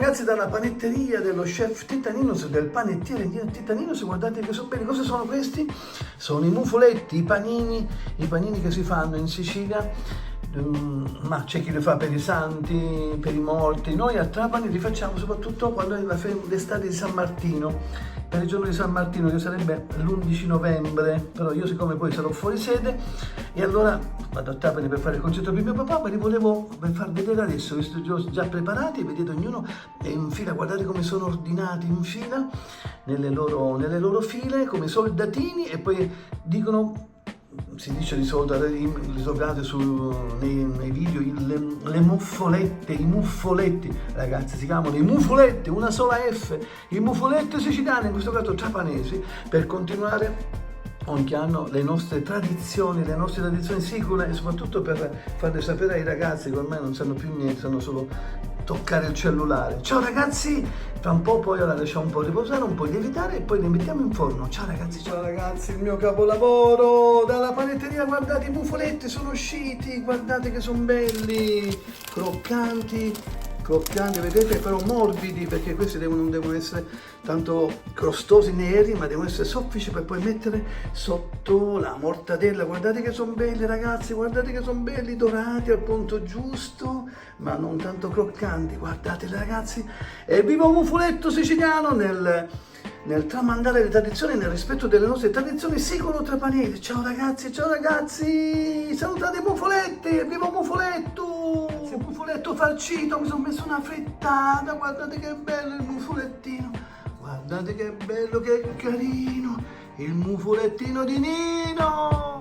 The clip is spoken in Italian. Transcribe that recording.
ragazzi dalla panetteria dello chef Titaninus, del panettiere Titaninus, guardate che sono belli. Cosa sono questi? Sono i mufoletti, i panini che si fanno in Sicilia. Ma c'è chi li fa per i santi, per i morti. Noi a Trapani li facciamo soprattutto quando è l'estate di San Martino, per il giorno di San Martino, che sarebbe l'11 novembre. Però io, siccome poi sarò fuori sede, e allora vado a Trapani per fare il concerto per mio papà, ma li volevo far vedere adesso, visto che ho già preparati. Vedete, ognuno è in fila, guardate come sono ordinati in fila nelle loro file come soldatini. E poi dicono, si dice di solito, li trovate nei video, le muffolette, i muffoletti, ragazzi, si chiamano i mufoletti, una sola F, i mufoletti siciliani, in questo caso trapanesi, per continuare ogni anno le nostre tradizioni sicure, e soprattutto per farle sapere ai ragazzi che ormai non sanno più niente, sanno solo toccare il cellulare. Ciao ragazzi, tra un po' poi ora lasciamo un po' riposare, un po' lievitare e poi li mettiamo in forno. Ciao ragazzi, il mio capolavoro dalla panetteria. Guardate, i mufoletti sono usciti, guardate che sono belli, croccanti, vedete, però morbidi, perché questi non devono essere tanto crostosi neri, ma devono essere soffici per poi mettere sotto la mortadella. Guardate che sono belli ragazzi, guardate che sono belli, dorati al punto giusto, ma non tanto croccanti. Guardateli ragazzi, e viva un mufoletto siciliano nel tramandare le tradizioni, nel rispetto delle nostre tradizioni siculo-trapanesi. Ciao ragazzi, salutate i mufoletti, viva un mufoletto! Il mufoletto farcito, mi sono messo una frittata, guardate che bello il mufolettino, guardate che bello, che carino, il mufolettino di Nino!